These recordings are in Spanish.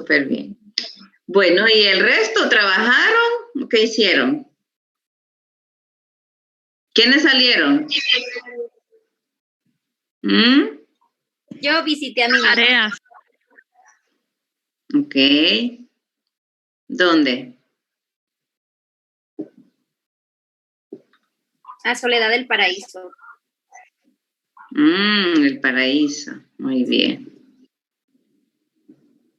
súper bien. Bueno, ¿y el resto trabajaron? ¿Qué hicieron? ¿Quiénes salieron? Yo visité a mi mamá. Tareas. Ok. ¿Dónde? A Soledad del Paraíso. El Paraíso. Muy bien.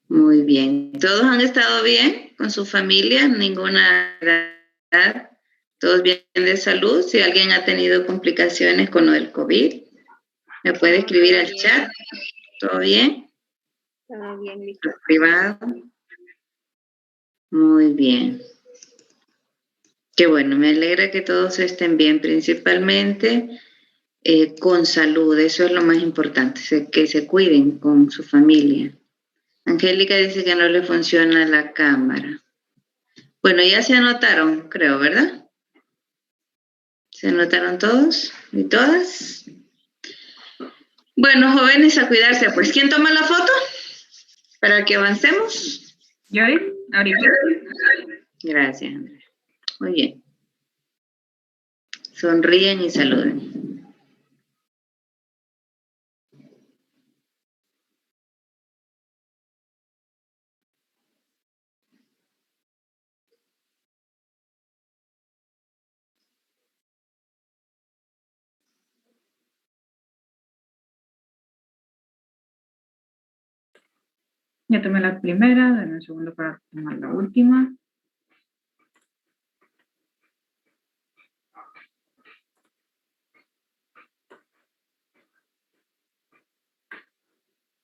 Muy bien. ¿Todos han estado bien con su familia? ¿Ninguna edad? ¿Todos bien de salud? Si alguien ha tenido complicaciones con lo del COVID, me puede escribir al chat. ¿Todo bien? Todo bien, mi ¿Privado? Muy bien. Qué bueno, me alegra que todos estén bien, principalmente con salud. Eso es lo más importante, que se cuiden con su familia. Angélica dice que no le funciona la cámara. Bueno, ya se anotaron, creo, ¿verdad? ¿Se anotaron todos y todas? Bueno, jóvenes, a cuidarse. Pues, ¿quién toma la foto? Para que avancemos. Yo, ahorita. Gracias, Andrea. Muy bien. Sonríen y saluden. Ya tomé la primera, dame un segundo para tomar la última.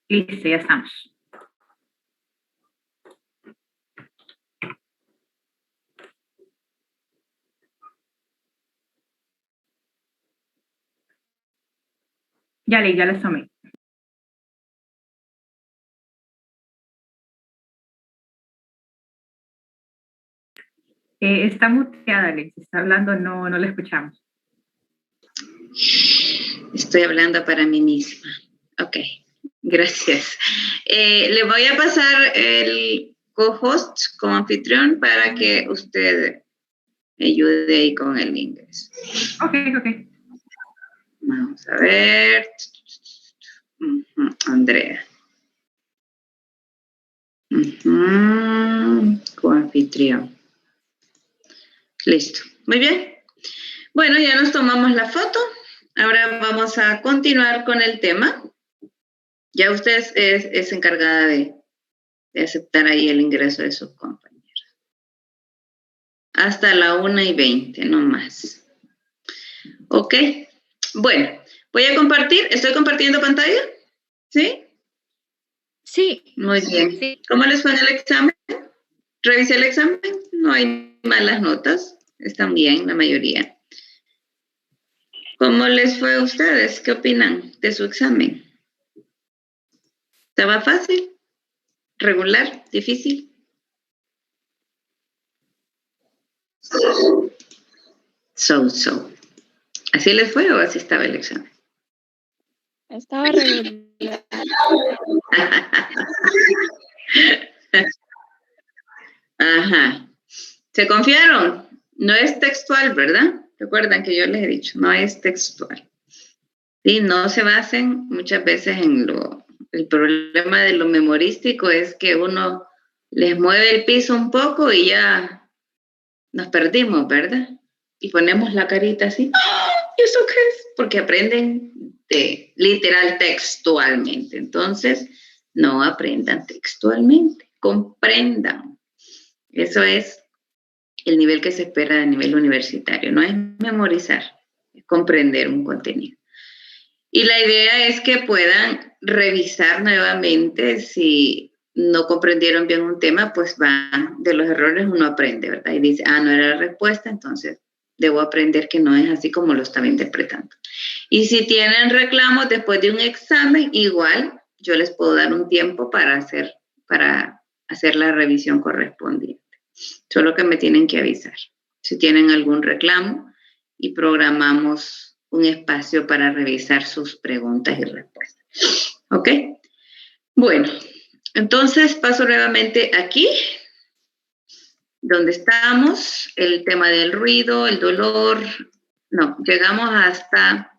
Listo, ya estamos. Ya les tomé. Está muteada, Alex. Está hablando, no la escuchamos. Estoy hablando para mí misma. Ok, gracias. Le voy a pasar el co-host como anfitrión para que usted me ayude ahí con el inglés. Ok. Vamos a ver. Andrea. Coanfitrión. Listo. Muy bien. Bueno, ya nos tomamos la foto. Ahora vamos a continuar con el tema. Ya usted es encargada de aceptar ahí el ingreso de sus compañeros. Hasta la 1:20, no más. Ok. Bueno, voy a compartir. ¿Estoy compartiendo pantalla? ¿Sí? Sí. Muy bien. Sí. ¿Cómo les fue en el examen? ¿Revisé el examen? No hay malas notas. Están bien, la mayoría. ¿Cómo les fue a ustedes? ¿Qué opinan de su examen? ¿Estaba fácil? ¿Regular? ¿Difícil? So. ¿Así les fue o así estaba el examen? Estaba regular. Ajá. ¿Se confiaron? No es textual, ¿verdad? Recuerdan que yo les he dicho, no es textual. Sí, no se basen muchas veces en el problema de lo memorístico es que uno les mueve el piso un poco y ya nos perdimos, ¿verdad? Y ponemos la carita así, ¿y eso qué es? Porque aprenden literal textualmente. Entonces, no aprendan textualmente, comprendan. Eso es el nivel que se espera a nivel universitario. No es memorizar, es comprender un contenido. Y la idea es que puedan revisar nuevamente si no comprendieron bien un tema, pues de los errores uno aprende, ¿verdad? Y dice, no era la respuesta, entonces debo aprender que no es así como lo estaba interpretando. Y si tienen reclamos después de un examen, igual yo les puedo dar un tiempo para hacer la revisión correspondiente. Solo que me tienen que avisar si tienen algún reclamo y programamos un espacio para revisar sus preguntas y respuestas. ¿Ok? Bueno, Entonces paso nuevamente aquí, donde estamos, el tema del ruido, el dolor. No, llegamos hasta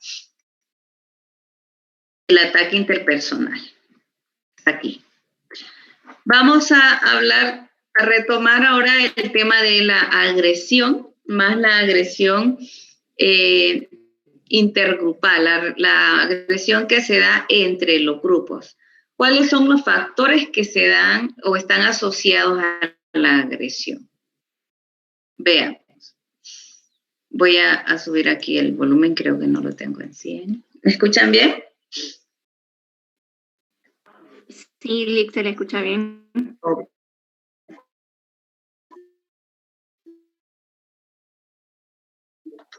el ataque interpersonal. Aquí. Vamos a hablar, a retomar ahora el tema de la agresión, más la agresión intergrupal, la agresión que se da entre los grupos. ¿Cuáles son los factores que se dan o están asociados a la agresión? Veamos. Voy a subir aquí el volumen, creo que no lo tengo en 100. ¿Me escuchan bien? Sí, Lick, se le escucha bien. Okay.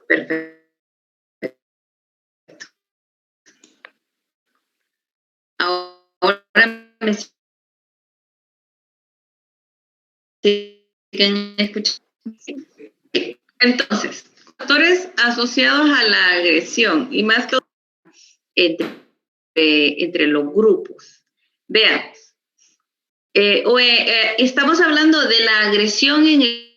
Perfecto. Ahora me siguen escuchando. Entonces, factores asociados a la agresión y más que entre los grupos. Veamos. Estamos hablando de la agresión en el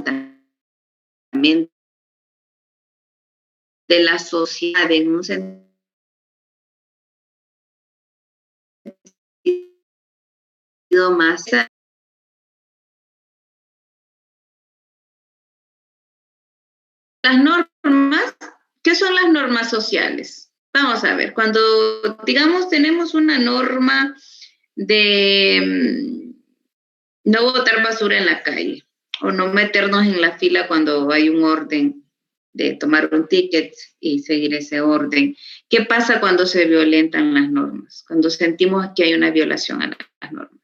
también de la sociedad en un sentido más. Las normas, ¿qué son las normas sociales? Vamos a ver, cuando digamos tenemos una norma de no botar basura en la calle o no meternos en la fila cuando hay un orden de tomar un ticket y seguir ese orden. ¿Qué pasa cuando se violentan las normas? Cuando sentimos que hay una violación a las normas.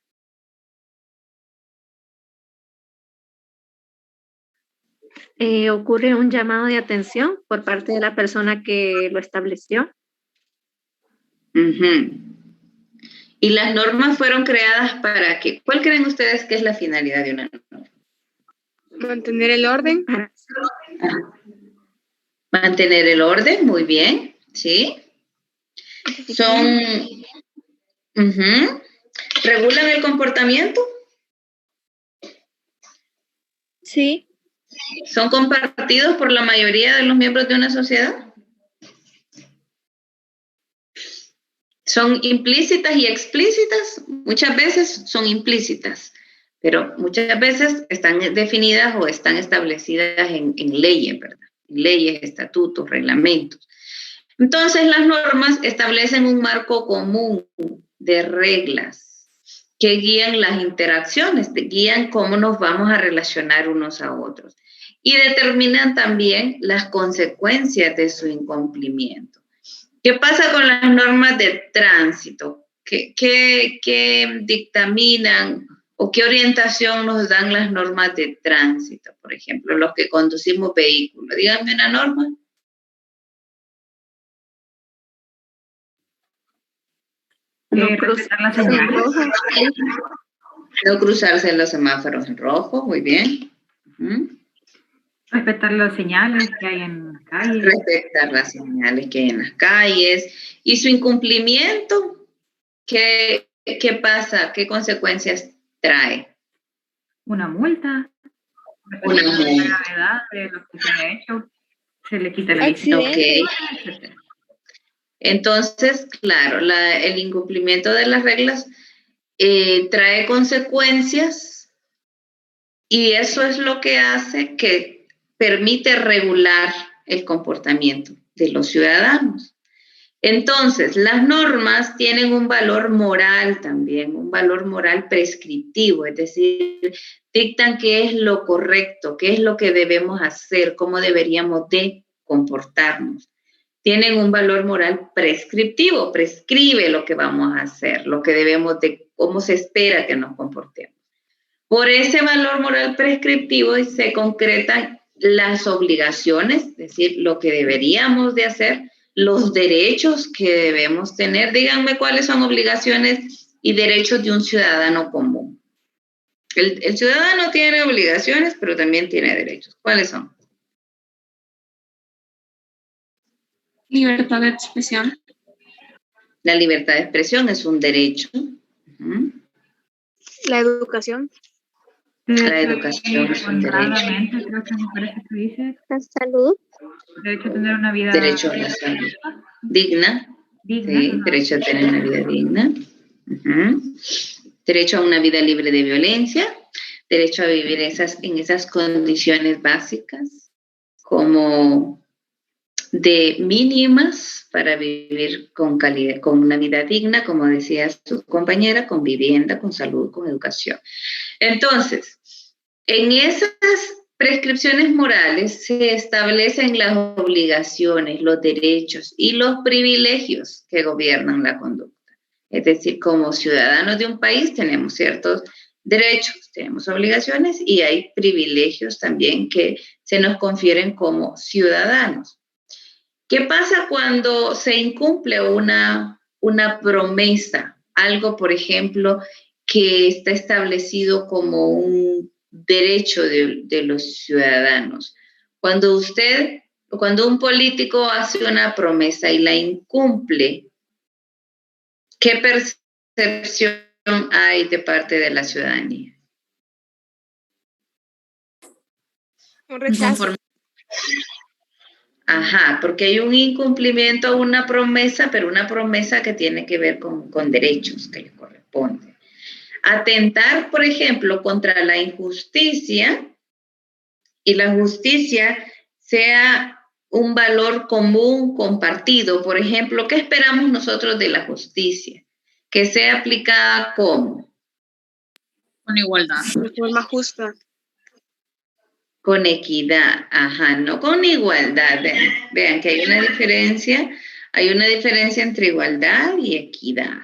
Ocurre un llamado de atención por parte de la persona que lo estableció. Y las normas fueron creadas para qué. ¿Cuál creen ustedes que es la finalidad de una norma? Mantener el orden. Mantener el orden, muy bien, ¿sí? Son, ¿regulan el comportamiento? Sí. ¿Son compartidos por la mayoría de los miembros de una sociedad? ¿Son implícitas y explícitas? Muchas veces son implícitas, pero muchas veces están definidas o están establecidas en leyes, ¿verdad? Leyes, estatutos, reglamentos. Entonces, las normas establecen un marco común de reglas que guían las interacciones, guían cómo nos vamos a relacionar unos a otros y determinan también las consecuencias de su incumplimiento. ¿Qué pasa con las normas de tránsito? ¿Qué dictaminan o qué orientación nos dan las normas de tránsito? Por ejemplo, los que conducimos vehículos. Díganme una norma. No cruzar las señales. No cruzarse en los semáforos en rojo, muy bien. Respetar las señales que hay en las calles. Respetar las señales que hay en las calles. ¿Y su incumplimiento? ¿Qué pasa? ¿Qué consecuencias trae? Una multa. Una multa. La gravedad de lo que se ha hecho. Se le quita la licencia. Okay. Entonces, claro, el incumplimiento de las reglas trae consecuencias y eso es lo que hace que permite regular el comportamiento de los ciudadanos. Entonces, las normas tienen un valor moral también, un valor moral prescriptivo, es decir, dictan qué es lo correcto, qué es lo que debemos hacer, cómo deberíamos de comportarnos. Tienen un valor moral prescriptivo, prescribe lo que vamos a hacer, lo que debemos de, cómo se espera que nos comportemos. Por ese valor moral prescriptivo se concretan las obligaciones, es decir, lo que deberíamos de hacer, los derechos que debemos tener. Díganme cuáles son obligaciones y derechos de un ciudadano común. El ciudadano tiene obligaciones, pero también tiene derechos. ¿Cuáles son? Libertad de expresión. La libertad de expresión es un derecho. La educación. La educación es un derecho. Honradamente, creo que me parece que dice. La salud. Derecho a tener una vida Derecho a la salud digna. digna. Sí, derecho a tener una vida digna. Derecho a una vida libre de violencia. Derecho a vivir en esas condiciones básicas como de mínimas para vivir con calidad, con una vida digna, como decía su compañera, con vivienda, con salud, con educación. Entonces, en esas prescripciones morales se establecen las obligaciones, los derechos y los privilegios que gobiernan la conducta. Es decir, como ciudadanos de un país tenemos ciertos derechos, tenemos obligaciones y hay privilegios también que se nos confieren como ciudadanos. ¿Qué pasa cuando se incumple una promesa? Algo, por ejemplo, que está establecido como un derecho de los ciudadanos. Cuando un político hace una promesa y la incumple, ¿qué percepción hay de parte de la ciudadanía? Un rechazo. Ajá, porque hay un incumplimiento a una promesa, pero una promesa que tiene que ver con derechos que le corresponden. Atentar, por ejemplo, contra la injusticia y la justicia sea un valor común compartido. Por ejemplo, ¿qué esperamos nosotros de la justicia? Que sea aplicada ¿cómo? Con igualdad. De forma justa. Con equidad, ajá, no con igualdad. Vean que hay una diferencia entre igualdad y equidad.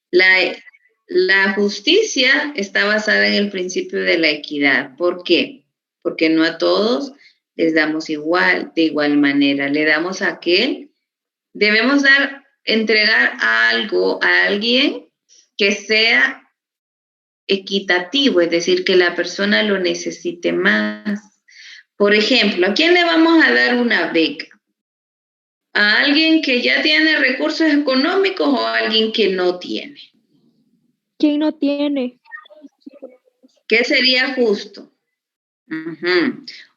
La justicia está basada en el principio de la equidad. ¿Por qué? Porque no a todos les damos de igual manera. Le damos a aquel, debemos entregar algo a alguien que sea equitativo, es decir, que la persona lo necesite más. Por ejemplo, ¿a quién le vamos a dar una beca? ¿A alguien que ya tiene recursos económicos o a alguien que no tiene? ¿Quién no tiene? ¿Qué sería justo?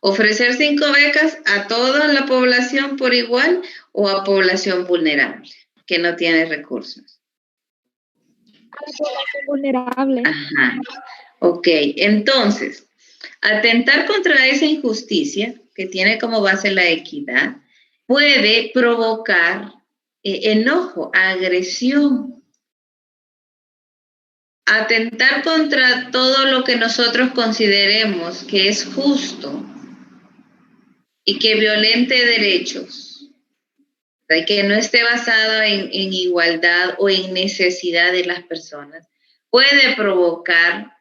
¿Ofrecer 5 becas a toda la población por igual o a población vulnerable que no tiene recursos? A la población vulnerable. Ajá. Ok, entonces, atentar contra esa injusticia que tiene como base la equidad puede provocar enojo, agresión. Atentar contra todo lo que nosotros consideremos que es justo y que violente derechos, y que no esté basado en igualdad o en necesidad de las personas, puede provocar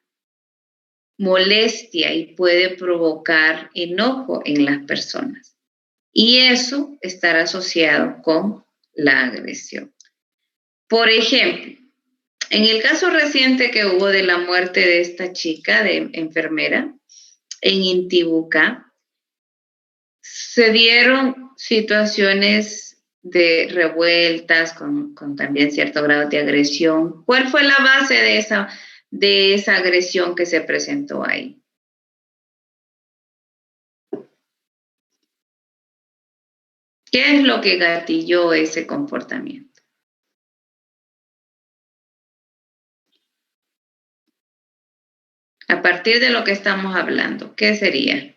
molestia y puede provocar enojo en las personas. Y eso estará asociado con la agresión. Por ejemplo, en el caso reciente que hubo de la muerte de esta chica, de enfermera, en Intibucá, se dieron situaciones de revueltas con también cierto grado de agresión. ¿Cuál fue la base de esa agresión que se presentó ahí? ¿Qué es lo que gatilló ese comportamiento? A partir de lo que estamos hablando, ¿qué sería?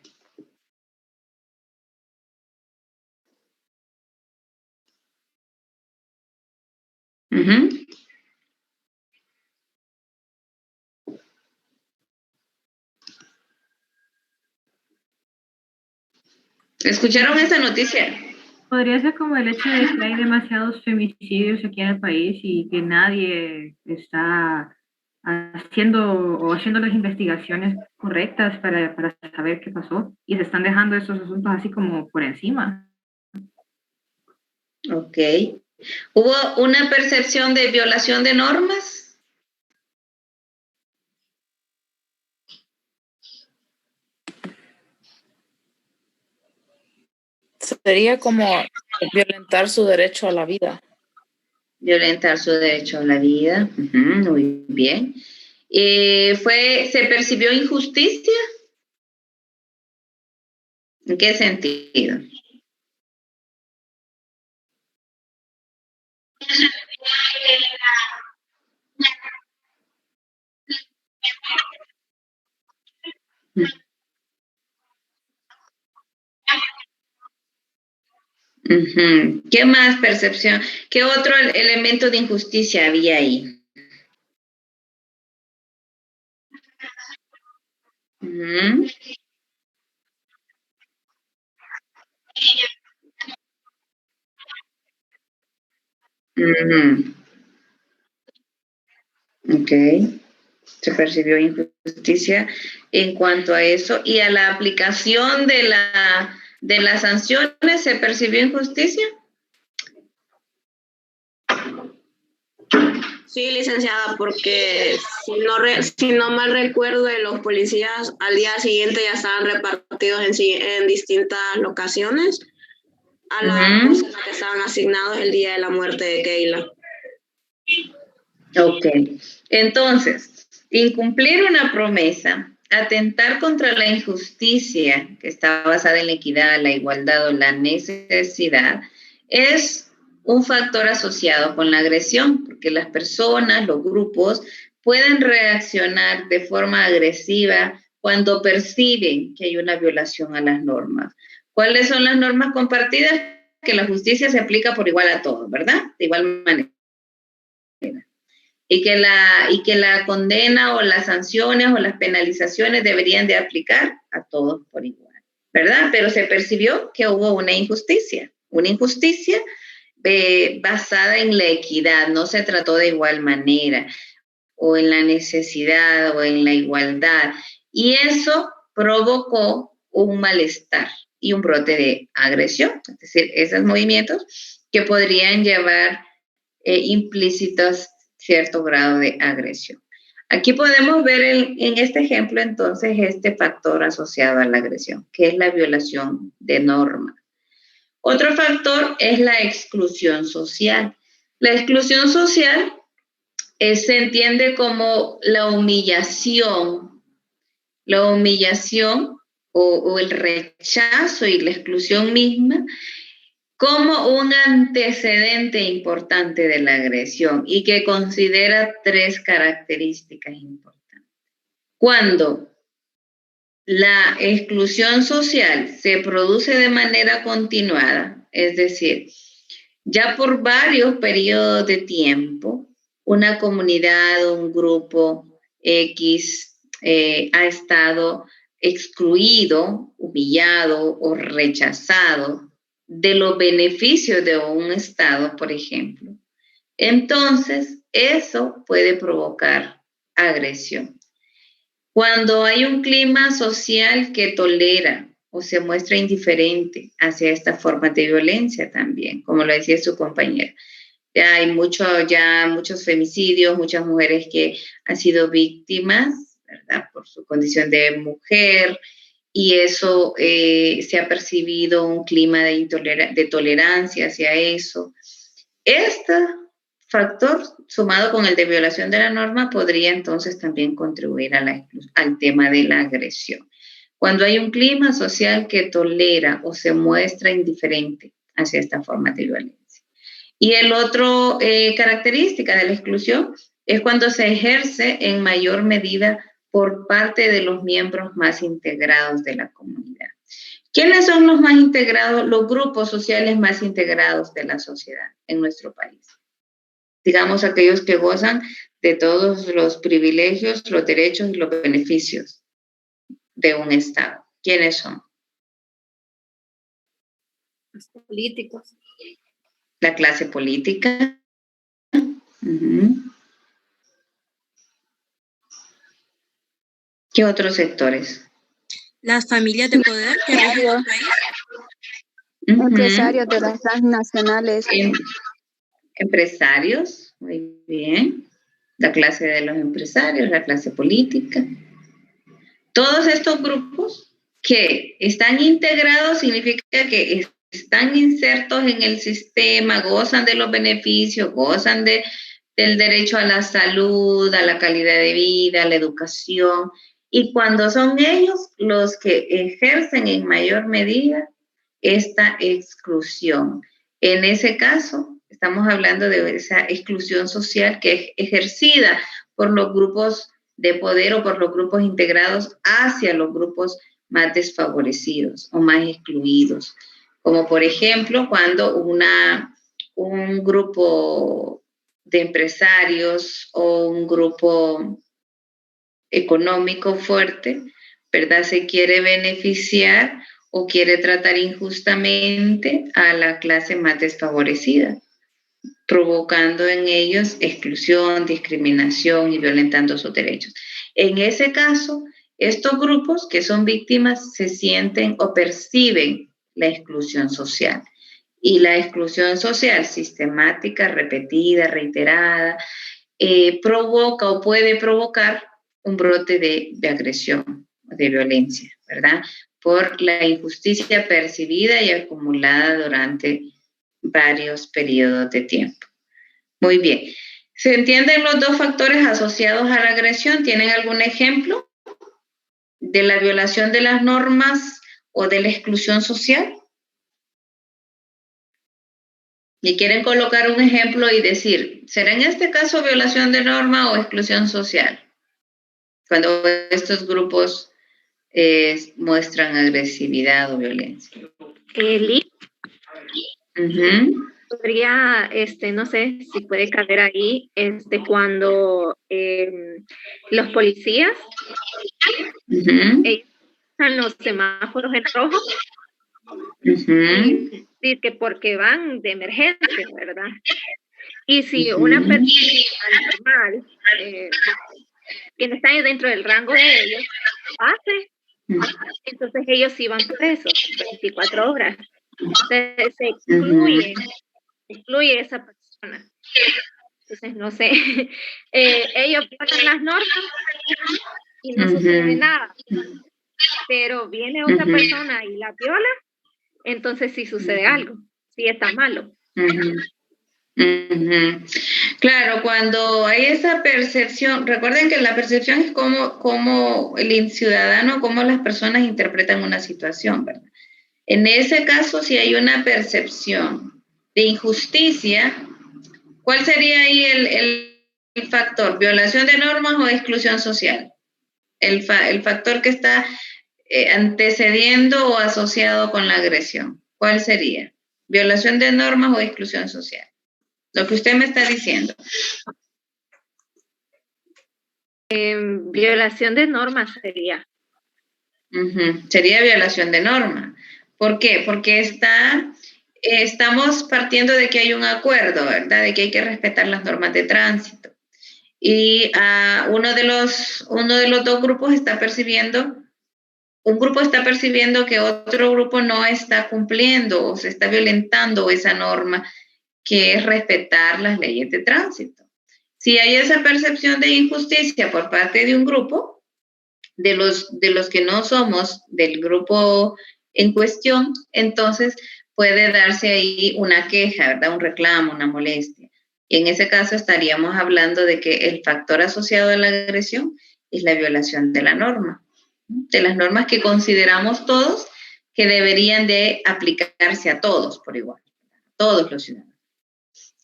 ¿Escucharon esa noticia? Podría ser como el hecho de que hay demasiados femicidios aquí en el país y que nadie está haciendo las investigaciones correctas para saber qué pasó y se están dejando estos asuntos así como por encima. Ok. ¿Hubo una percepción de violación de normas? Sería como violentar su derecho a la vida. Violentar su derecho a la vida. Muy bien. ¿Se percibió injusticia? ¿En qué sentido? ¿Qué más percepción? ¿Qué otro elemento de injusticia había ahí? Ujú. Ujú. Ok. Se percibió injusticia en cuanto a eso y a la aplicación de las sanciones. ¿Se percibió injusticia? Sí, licenciada, porque si no mal recuerdo, los policías al día siguiente ya estaban repartidos en distintas locaciones a las personas que estaban asignados el día de la muerte de Keila. Ok. Entonces, incumplir una promesa, atentar contra la injusticia que está basada en la equidad, la igualdad o la necesidad, es un factor asociado con la agresión, porque las personas, los grupos, pueden reaccionar de forma agresiva cuando perciben que hay una violación a las normas. ¿Cuáles son las normas compartidas? Que la justicia se aplica por igual a todos, ¿verdad? De igual manera. Y que la condena o las sanciones o las penalizaciones deberían de aplicar a todos por igual, ¿verdad? Pero se percibió que hubo una injusticia basada en la equidad, no se trató de igual manera, o en la necesidad o en la igualdad, y eso provocó un malestar y un brote de agresión, es decir, esos movimientos que podrían llevar implícitos cierto grado de agresión. Aquí podemos ver en este ejemplo entonces este factor asociado a la agresión, que es la violación de normas. Otro factor es la exclusión social. La exclusión social se entiende como la humillación o el rechazo y la exclusión misma como un antecedente importante de la agresión y que considera 3 características importantes. Cuando la exclusión social se produce de manera continuada, es decir, ya por varios periodos de tiempo, una comunidad o un grupo X ha estado excluido, humillado o rechazado de los beneficios de un Estado, por ejemplo, entonces eso puede provocar agresión. Cuando hay un clima social que tolera o se muestra indiferente hacia esta forma de violencia también, como lo decía su compañera. Ya hay muchos femicidios, muchas mujeres que han sido víctimas, ¿verdad? Por su condición de mujer, y eso se ha percibido un clima de tolerancia hacia eso. Este factor, sumado con el de violación de la norma, podría entonces también contribuir al tema de la agresión. Cuando hay un clima social que tolera o se muestra indiferente hacia esta forma de violencia. Y el otro característica de la exclusión es cuando se ejerce en mayor medida por parte de los miembros más integrados de la comunidad. ¿Quiénes son los más integrados, los grupos sociales más integrados de la sociedad en nuestro país? Digamos, aquellos que gozan de todos los privilegios, los derechos y los beneficios de un Estado. ¿Quiénes son? Los políticos. La clase política. ¿Qué otros sectores? Las familias de poder que rigen el país. Empresarios de las transnacionales. Empresarios, muy bien. La clase de los empresarios, la clase política. Todos estos grupos que están integrados significa que están insertos en el sistema, gozan de los beneficios, gozan del derecho a la salud, a la calidad de vida, a la educación. Y cuando son ellos los que ejercen en mayor medida esta exclusión. En ese caso, estamos hablando de esa exclusión social que es ejercida por los grupos de poder o por los grupos integrados hacia los grupos más desfavorecidos o más excluidos. Como por ejemplo, cuando un grupo de empresarios o un grupo económico fuerte, ¿verdad?, se quiere beneficiar o quiere tratar injustamente a la clase más desfavorecida, provocando en ellos exclusión, discriminación y violentando sus derechos. En ese caso, estos grupos que son víctimas se sienten o perciben la exclusión social. Y la exclusión social sistemática, repetida, reiterada, provoca o puede provocar un brote de agresión, de violencia, ¿verdad?, por la injusticia percibida y acumulada durante varios periodos de tiempo. Muy bien. ¿Se entienden los dos factores asociados a la agresión? ¿Tienen algún ejemplo de la violación de las normas o de la exclusión social? Y quieren colocar un ejemplo y decir, ¿será en este caso violación de norma o exclusión social? Cuando estos grupos muestran agresividad o violencia. Liz, podría, no sé si puede caber ahí, cuando los policías ellos usan los semáforos en rojo, y decir que porque van de emergencia, ¿verdad? Y si una persona normal que no está dentro del rango de ellos hace, entonces ellos sí van presos 24 horas. Entonces se excluye esa persona. Entonces, no sé, ellos violan las normas y no sucede nada. Pero viene otra persona y la viola, entonces sí sucede algo, sí está malo. Claro, cuando hay esa percepción, recuerden que la percepción es como el ciudadano, cómo las personas interpretan una situación, ¿verdad? En ese caso, si hay una percepción de injusticia, ¿cuál sería ahí el factor? ¿Violación de normas o exclusión social? El factor que está antecediendo o asociado con la agresión. ¿Cuál sería? ¿Violación de normas o exclusión social? Lo que usted me está diciendo. Violación de normas sería. Sería violación de norma. ¿Por qué? Porque estamos partiendo de que hay un acuerdo, ¿verdad? De que hay que respetar las normas de tránsito. Y uno de los dos grupos está percibiendo, un grupo está percibiendo que otro grupo no está cumpliendo o se está violentando esa norma, que es respetar las leyes de tránsito. Si hay esa percepción de injusticia por parte de un grupo, de los que no somos del grupo en cuestión, entonces puede darse ahí una queja, ¿verdad? Un reclamo, una molestia. Y en ese caso estaríamos hablando de que el factor asociado a la agresión es la violación de la norma, de las normas que consideramos todos que deberían de aplicarse a todos por igual, a todos los ciudadanos.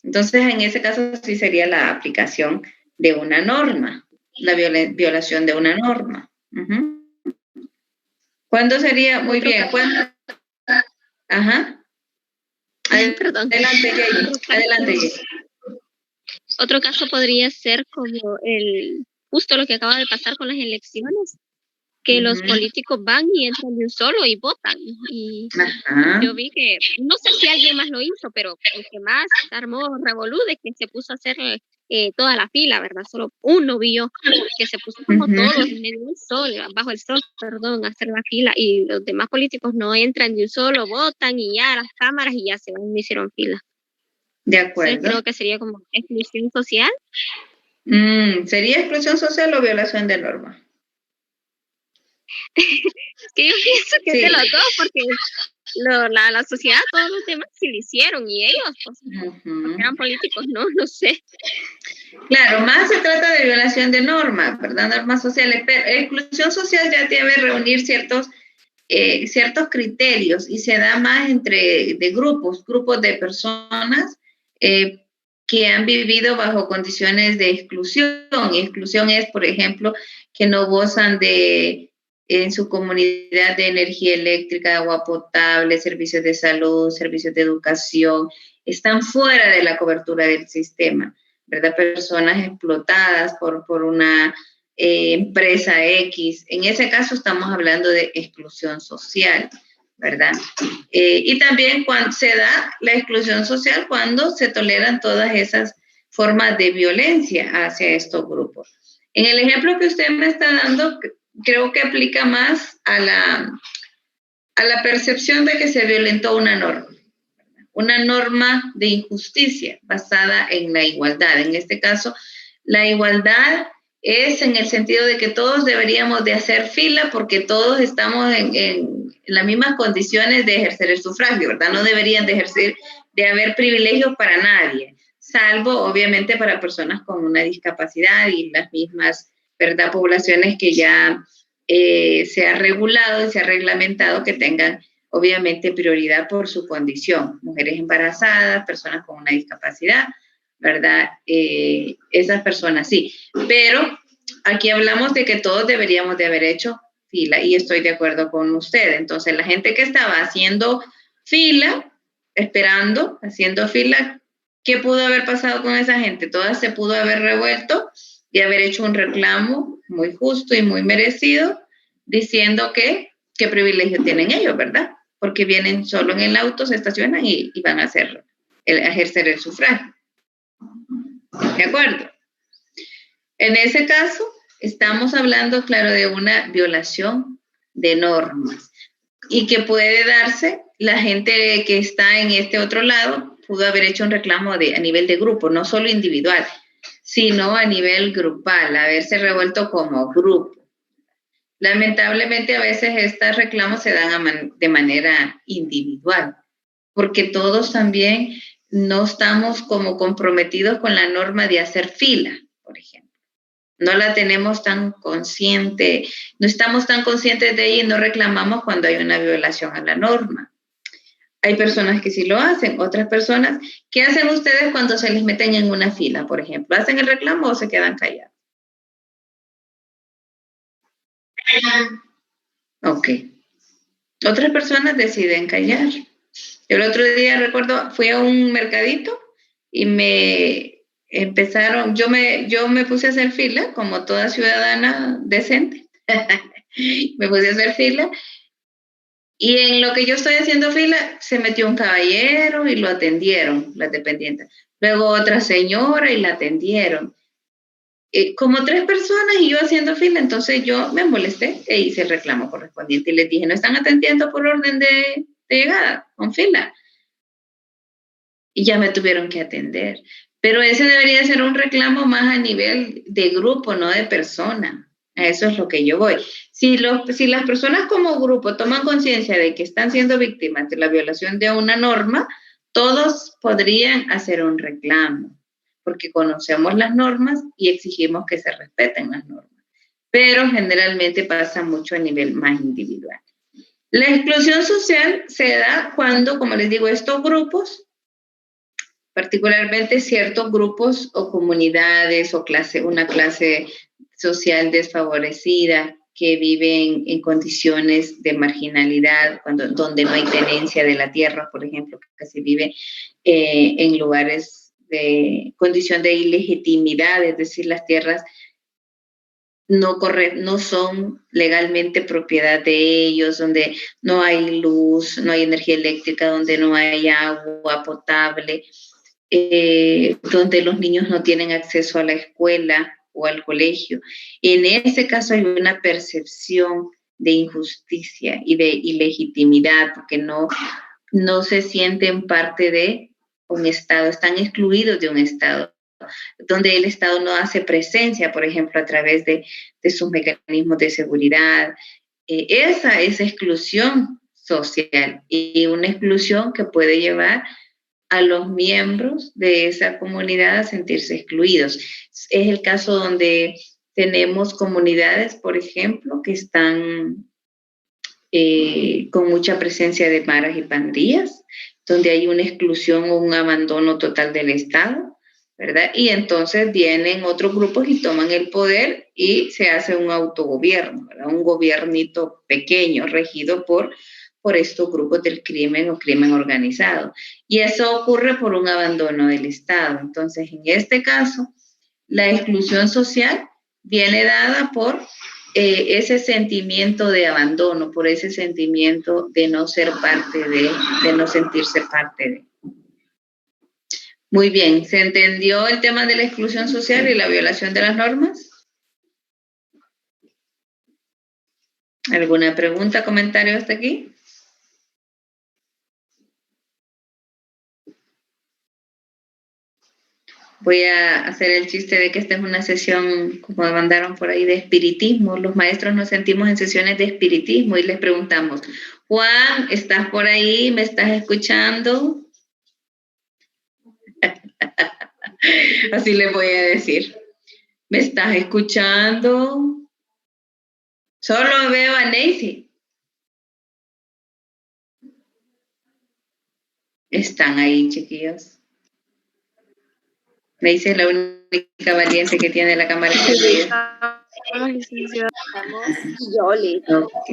Entonces, en ese caso sí sería la aplicación de una norma, la violación de una norma. ¿Cuándo sería? Muy bien. ¿Cuándo? Ajá. Perdón. Adelante, Jay. Adelante, Jay. Otro caso podría ser como justo lo que acaba de pasar con las elecciones, que los políticos van y entran de un solo y votan. Y yo vi que, no sé si alguien más lo hizo, pero el que más armó revolú de que se puso a hacer toda la fila, ¿verdad? Solo uno vio que se puso como todos en medio del sol, bajo el sol, perdón, a hacer la fila, y los demás políticos no entran de un solo, votan y ya las cámaras y ya se van, no hicieron fila. De acuerdo. Entonces creo que sería como exclusión social. ¿Sería exclusión social o violación de norma? Es que yo pienso que es de los dos, porque la sociedad, todos los demás sí lo hicieron, y ellos, pues, porque eran políticos, no sé. Claro, más se trata de violación de normas, ¿verdad? Normas sociales, pero exclusión social ya debe reunir ciertos criterios y se da más de grupos de personas que han vivido bajo condiciones de exclusión. Y exclusión es, por ejemplo, que no gozan en su comunidad de energía eléctrica, agua potable, servicios de salud, servicios de educación, están fuera de la cobertura del sistema, ¿verdad? Personas explotadas por una empresa X. En ese caso estamos hablando de exclusión social, ¿verdad? Y también cuando se da la exclusión social cuando se toleran todas esas formas de violencia hacia estos grupos. En el ejemplo que usted me está dando, creo que aplica más a la percepción de que se violentó una norma de injusticia basada en la igualdad. En este caso, la igualdad es en el sentido de que todos deberíamos de hacer fila porque todos estamos en las mismas condiciones de ejercer el sufragio, ¿verdad? No deberían de haber privilegios para nadie, salvo obviamente para personas con una discapacidad y las mismas, ¿verdad?, poblaciones que ya se ha regulado y se ha reglamentado que tengan obviamente prioridad por su condición, mujeres embarazadas, personas con una discapacidad, ¿verdad? Esas personas sí, pero aquí hablamos de que todos deberíamos de haber hecho fila y estoy de acuerdo con usted. Entonces la gente que estaba haciendo fila, haciendo fila, ¿qué pudo haber pasado con esa gente? Todas se pudo haber revuelto y haber hecho un reclamo muy justo y muy merecido, diciendo qué privilegio tienen ellos, ¿verdad? Porque vienen solo en el auto, se estacionan y van a ejercer el sufragio. ¿De acuerdo? En ese caso, estamos hablando, claro, de una violación de normas y que puede darse, la gente que está en este otro lado pudo haber hecho un reclamo a nivel de grupo, no solo individual, sino a nivel grupal, haberse revuelto como grupo. Lamentablemente, a veces estos reclamos se dan de manera individual, porque todos también no estamos como comprometidos con la norma de hacer fila, por ejemplo. No la tenemos tan consciente, no estamos tan conscientes de ella y no reclamamos cuando hay una violación a la norma. Hay personas que sí lo hacen, otras personas, ¿qué hacen ustedes cuando se les meten en una fila, por ejemplo? ¿Hacen el reclamo o se quedan callados? Ok. Otras personas deciden callar. El otro día recuerdo, fui a un mercadito y me empezaron, yo me puse a hacer fila como toda ciudadana decente. Me puse a hacer fila y en lo que yo estoy haciendo fila se metió un caballero y lo atendieron, las dependientes. Luego otra señora y la atendieron. Como 3 personas y yo haciendo fila, entonces yo me molesté e hice el reclamo correspondiente y les dije, no están atendiendo por orden de llegada, con fila. Y ya me tuvieron que atender. Pero ese debería ser un reclamo más a nivel de grupo, no de persona. A eso es lo que yo voy. Si las personas como grupo toman conciencia de que están siendo víctimas de la violación de una norma, todos podrían hacer un reclamo, porque conocemos las normas y exigimos que se respeten las normas. Pero generalmente pasa mucho a nivel más individual. La exclusión social se da cuando, como les digo, estos grupos, particularmente ciertos grupos o comunidades o una clase social desfavorecida que viven en condiciones de marginalidad, donde no hay tenencia de la tierra, por ejemplo, que se vive en lugares de condición de ilegitimidad, es decir, las tierras no son legalmente propiedad de ellos, donde no hay luz, no hay energía eléctrica, donde no hay agua potable. donde los niños no tienen acceso a la escuela o al colegio. En ese caso hay una percepción de injusticia y de ilegitimidad, porque no se sienten parte de un Estado, están excluidos de un Estado, donde el Estado no hace presencia, por ejemplo, a través de sus mecanismos de seguridad. Esa es exclusión social, y una exclusión que puede llevar a los miembros de esa comunidad a sentirse excluidos. Es el caso donde tenemos comunidades, por ejemplo, que están con mucha presencia de maras y pandillas, donde hay una exclusión o un abandono total del Estado, ¿verdad? Y entonces vienen otros grupos y toman el poder y se hace un autogobierno, ¿verdad? Un gobiernito pequeño regido por estos grupos del crimen o crimen organizado. Y eso ocurre por un abandono del Estado. Entonces, en este caso, la exclusión social viene dada por ese sentimiento de abandono, por ese sentimiento de no ser parte de no sentirse parte de. Muy bien, ¿se entendió el tema de la exclusión social y la violación de las normas? ¿Alguna pregunta, comentario hasta aquí? Voy a hacer el chiste de que esta es una sesión, como mandaron por ahí, de espiritismo. Los maestros nos sentimos en sesiones de espiritismo y les preguntamos, Juan, ¿estás por ahí? ¿Me estás escuchando? Así les voy a decir. ¿Me estás escuchando? Solo veo a Nancy. Están ahí, chiquillos. Nancy es la única valiente que tiene la cámara encendida. Ok.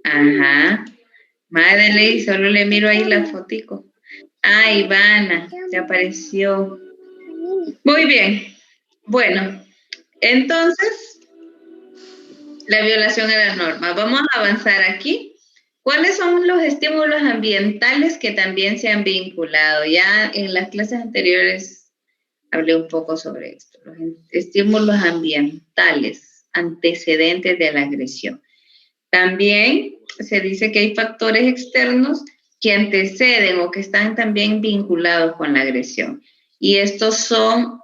Ajá. Madre, solo le miro ahí la fotico. Ah, Ivana, te apareció. Muy bien. Bueno, entonces, la violación a las normas. Vamos a avanzar aquí. ¿Cuáles son los estímulos ambientales que también se han vinculado? Ya en las clases anteriores hablé un poco sobre esto. Los estímulos ambientales, antecedentes de la agresión. También se dice que hay factores externos que anteceden o que están también vinculados con la agresión. Y estos son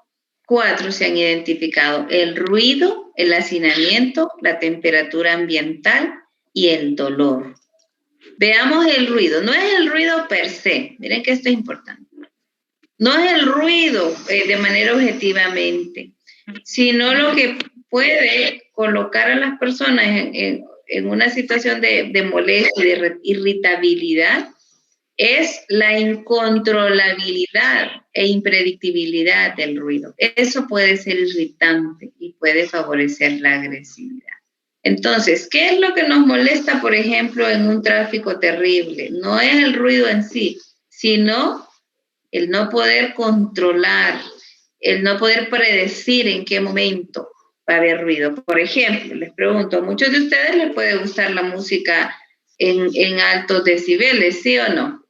4, se han identificado: el ruido, el hacinamiento, la temperatura ambiental y el dolor. Veamos el ruido. No es el ruido per se. Miren que esto es importante. No es el ruido de manera objetivamente, sino lo que puede colocar a las personas en una situación de molestia y de irritabilidad es la incontrolabilidad e impredictibilidad del ruido. Eso puede ser irritante y puede favorecer la agresividad. Entonces, ¿qué es lo que nos molesta, por ejemplo, en un tráfico terrible? No es el ruido en sí, sino el no poder controlar, el no poder predecir en qué momento va a haber ruido. Por ejemplo, les pregunto, ¿a muchos de ustedes les puede gustar la música en altos decibeles, sí o no?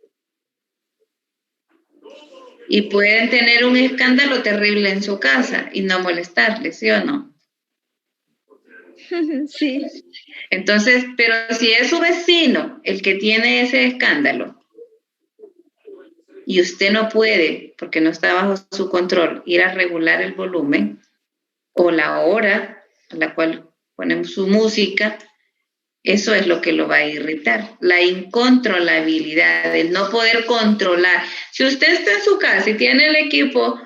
Y pueden tener un escándalo terrible en su casa y no molestarles, ¿sí o no? Sí. Entonces, pero si es su vecino el que tiene ese escándalo y usted no puede, porque no está bajo su control, ir a regular el volumen o la hora a la cual ponemos su música, eso es lo que lo va a irritar, la incontrolabilidad, el no poder controlar. Si usted está en su casa y tiene el equipo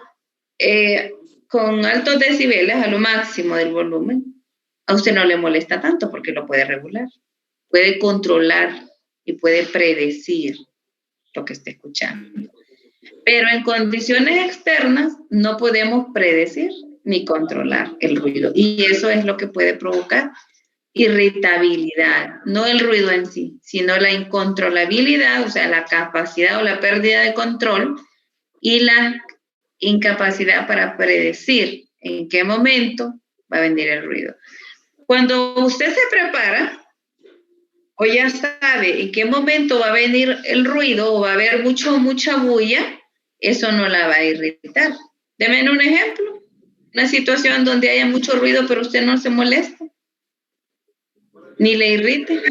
con altos decibeles a lo máximo del volumen, a usted no le molesta tanto porque lo puede regular, puede controlar y puede predecir lo que está escuchando. Pero en condiciones externas no podemos predecir ni controlar el ruido, y eso es lo que puede provocar irritabilidad, no el ruido en sí, sino la incontrolabilidad, o sea, la capacidad o la pérdida de control y la incapacidad para predecir en qué momento va a venir el ruido. Cuando usted se prepara o ya sabe en qué momento va a venir el ruido o va a haber mucha bulla, eso no la va a irritar. Deme un ejemplo, una situación donde haya mucho ruido, pero usted no se molesta, ni le irrite.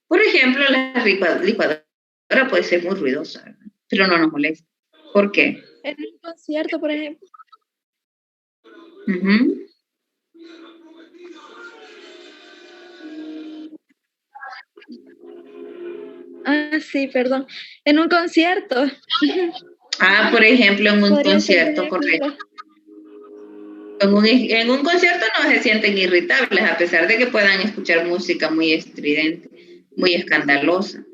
Por ejemplo, la licuadora puede ser muy ruidosa, ¿verdad? Pero no nos molesta. ¿Por qué? En un concierto, por ejemplo. Uh-huh. Sí, perdón. En un concierto. Por ejemplo, en un concierto, correcto. En un concierto no se sienten irritables, a pesar de que puedan escuchar música muy estridente, muy escandalosa.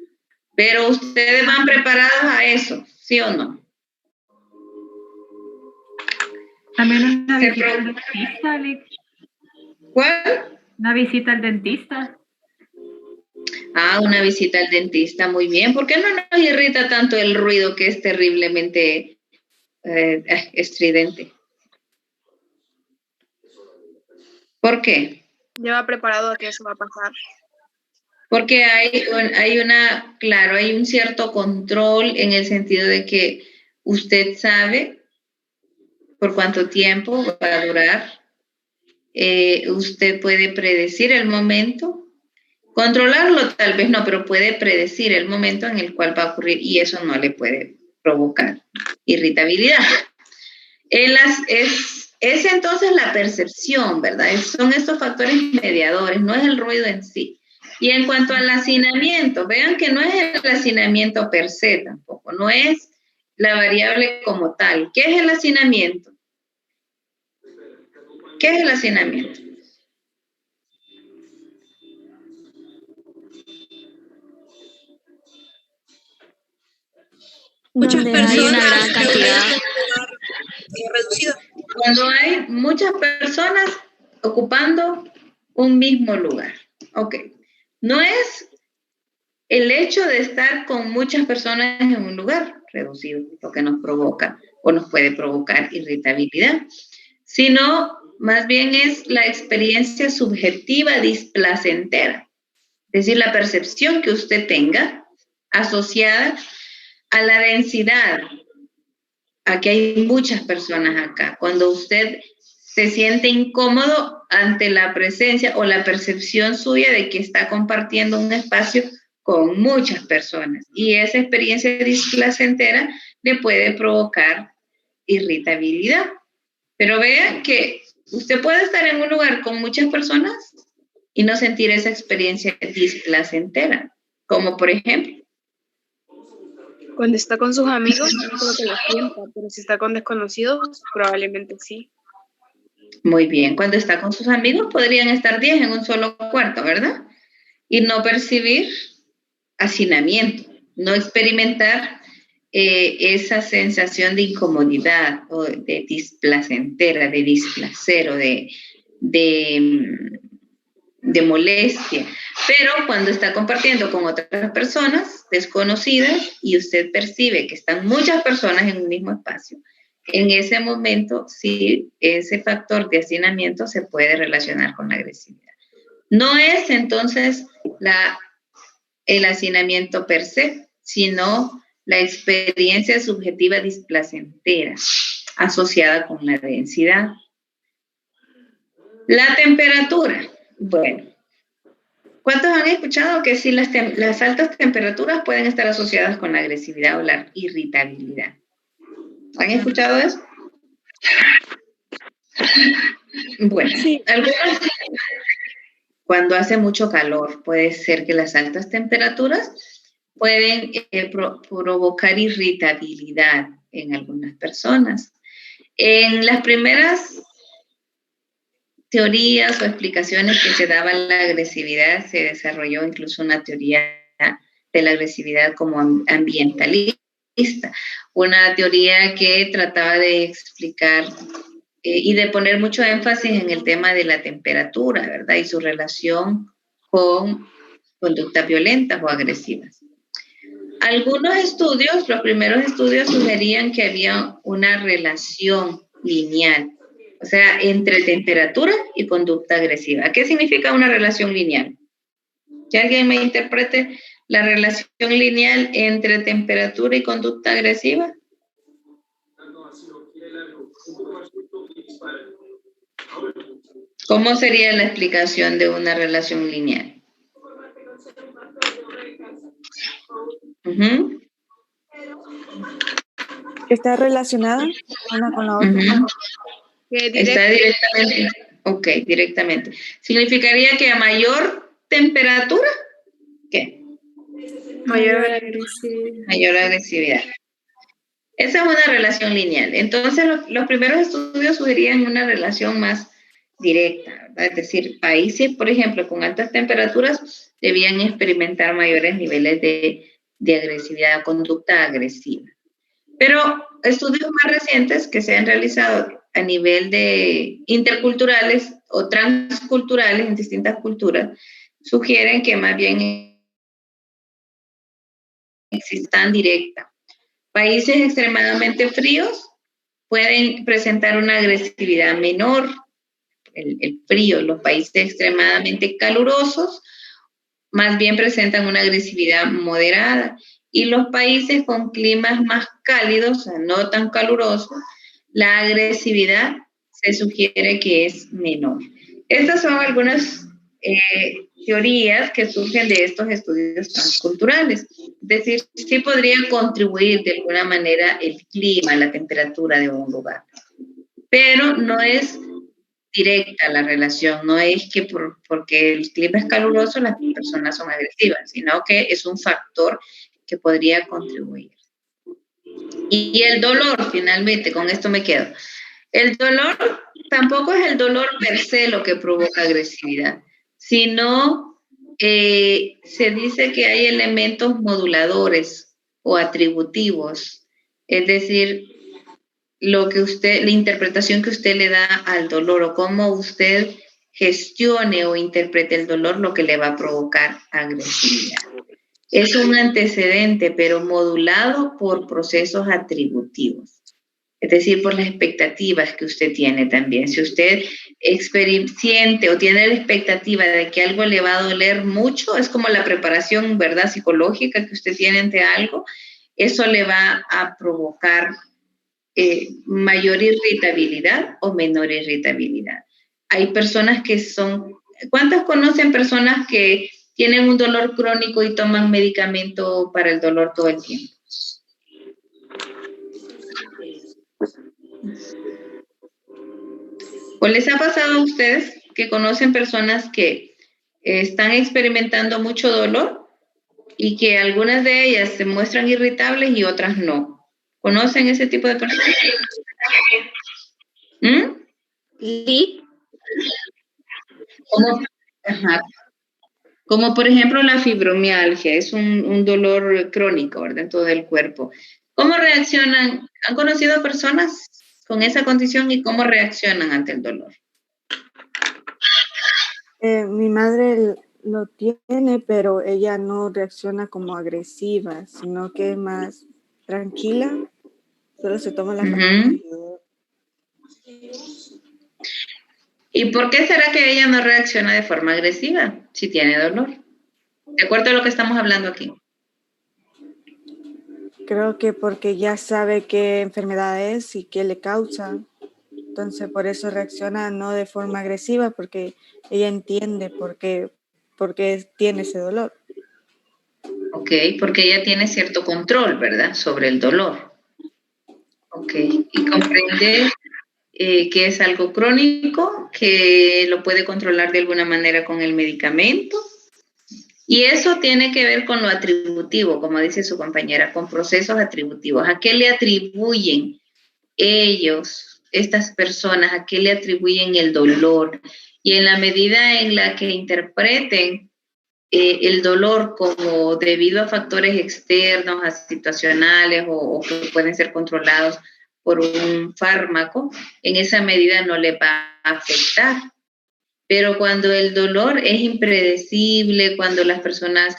Pero ustedes van preparados a eso, ¿sí o no? También una visita al dentista, Alex. ¿Cuál? Una visita al dentista. Una visita al dentista, muy bien. ¿Por qué no nos irrita tanto el ruido que es terriblemente estridente? ¿Por qué? Lleva preparado a que eso va a pasar. Porque hay un cierto control en el sentido de que usted sabe por cuánto tiempo va a durar. Usted puede predecir el momento. Controlarlo tal vez no, pero puede predecir el momento en el cual va a ocurrir y eso no le puede provocar irritabilidad. Es entonces la percepción, ¿verdad? Son estos factores mediadores, no es el ruido en sí. Y en cuanto al hacinamiento, vean que no es el hacinamiento per se tampoco, no es la variable como tal. ¿Qué es el hacinamiento? ¿Qué es el hacinamiento? Muchas personas. Hay una gran cantidad. Reducido. Cuando hay muchas personas ocupando un mismo lugar. Ok. No es el hecho de estar con muchas personas en un lugar reducido lo que nos provoca o nos puede provocar irritabilidad, sino más bien es la experiencia subjetiva displacentera, es decir, la percepción que usted tenga asociada a la densidad. Aquí hay muchas personas acá. Cuando usted se siente incómodo ante la presencia o la percepción suya de que está compartiendo un espacio con muchas personas. Y esa experiencia displacentera le puede provocar irritabilidad. Pero vean que usted puede estar en un lugar con muchas personas y no sentir esa experiencia displacentera. Como por ejemplo, Cuando está con sus amigos, no creo que lo sienta, pero si está con desconocidos, probablemente sí. muy bien, cuando está con sus amigos podrían estar 10 en un solo cuarto, ¿verdad? Y no percibir hacinamiento, no experimentar esa sensación de incomodidad o de displacentera, de displacer o de molestia. Pero cuando está compartiendo con otras personas desconocidas y usted percibe que están muchas personas en un mismo espacio, en ese momento sí, ese factor de hacinamiento se puede relacionar con la agresividad. No es entonces el hacinamiento per se, sino la experiencia subjetiva displacentera asociada con la densidad. La temperatura. Bueno, ¿cuántos han escuchado que sí las altas temperaturas pueden estar asociadas con la agresividad o la irritabilidad? ¿Han escuchado eso? Bueno, sí. Algunos, cuando hace mucho calor, puede ser que las altas temperaturas pueden provocar irritabilidad en algunas personas. En las primeras teorías o explicaciones que se daban la agresividad, se desarrolló incluso una teoría de la agresividad como ambientalista, una teoría que trataba de explicar y de poner mucho énfasis en el tema de la temperatura, ¿verdad? Y su relación con conductas violentas o agresivas. Algunos estudios, los primeros estudios sugerían que había una relación lineal, o sea, entre temperatura y conducta agresiva. ¿Qué significa una relación lineal? Que alguien me interprete la relación lineal entre temperatura y conducta agresiva? ¿Cómo sería la explicación de una relación lineal? Uh-huh. ¿Está relacionada una con la otra? Uh-huh. Está directamente. Ok, directamente. ¿Significaría que a mayor temperatura? ¿Qué? Mayor agresividad. Mayor agresividad. Esa es una relación lineal. Entonces, los primeros estudios sugerían una relación más directa, ¿verdad? Es decir, países, por ejemplo, con altas temperaturas debían experimentar mayores niveles de agresividad, conducta agresiva. Pero estudios más recientes que se han realizado a nivel de interculturales o transculturales en distintas culturas sugieren que más bien existan directa. Países extremadamente fríos pueden presentar una agresividad menor, el frío. Los países extremadamente calurosos más bien presentan una agresividad moderada. Y los países con climas más cálidos, o sea, no tan calurosos, la agresividad se sugiere que es menor. Estas son algunas teorías que surgen de estos estudios transculturales. Es decir, sí podría contribuir de alguna manera el clima, la temperatura de un lugar, pero no es directa la relación, no es que porque el clima es caluroso las personas son agresivas, sino que es un factor que podría contribuir. Y el dolor, finalmente, con esto me quedo. El dolor tampoco es el dolor per se lo que provoca agresividad, sino se dice que hay elementos moduladores o atributivos, es decir, la interpretación que usted le da al dolor o cómo usted gestione o interprete el dolor, lo que le va a provocar agresividad. Es un antecedente, pero modulado por procesos atributivos. Es decir, por las expectativas que usted tiene también. Si usted siente o tiene la expectativa de que algo le va a doler mucho, es como la preparación, ¿verdad?, psicológica que usted tiene ante algo, eso le va a provocar mayor irritabilidad o menor irritabilidad. Hay personas que son... ¿Cuántas conocen personas que tienen un dolor crónico y toman medicamento para el dolor todo el tiempo? ¿O les ha pasado a ustedes que conocen personas que están experimentando mucho dolor y que algunas de ellas se muestran irritables y otras no? ¿Conocen ese tipo de personas? Sí. Como por ejemplo la fibromialgia, es un dolor crónico, ¿verdad?, en todo el cuerpo. ¿Cómo reaccionan? ¿Han conocido personas con esa condición y cómo reaccionan ante el dolor? Mi madre lo tiene, pero ella no reacciona como agresiva, sino que es más tranquila, solo se toma la pastilla. ¿Y por qué será que ella no reacciona de forma agresiva si tiene dolor? De acuerdo a lo que estamos hablando aquí. Creo que porque ya sabe qué enfermedad es y qué le causa. Entonces, por eso reacciona no de forma agresiva, porque ella entiende por qué tiene ese dolor. Ok, porque ella tiene cierto control, ¿verdad?, sobre el dolor. Ok, y comprende que es algo crónico, que lo puede controlar de alguna manera con el medicamento. Y eso tiene que ver con lo atributivo, como dice su compañera, con procesos atributivos. ¿A qué le atribuyen ellos, estas personas, a qué le atribuyen el dolor? Y en la medida en la que interpreten el dolor como debido a factores externos, a situacionales o que pueden ser controlados por un fármaco, en esa medida no le va a afectar. Pero cuando el dolor es impredecible, cuando las personas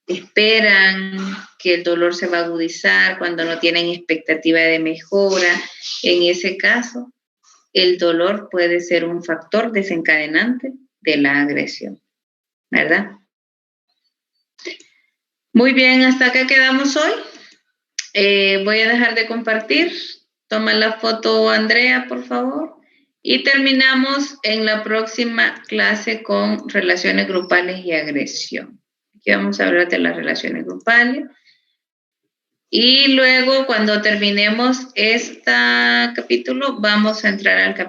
esperan que el dolor se va a agudizar, cuando no tienen expectativa de mejora, en ese caso, el dolor puede ser un factor desencadenante de la agresión, ¿verdad? Muy bien, hasta acá quedamos hoy. Voy a dejar de compartir. Toma la foto, Andrea, por favor. Y terminamos en la próxima clase con relaciones grupales y agresión. Aquí vamos a hablar de las relaciones grupales. Y luego, cuando terminemos este capítulo, vamos a entrar al capítulo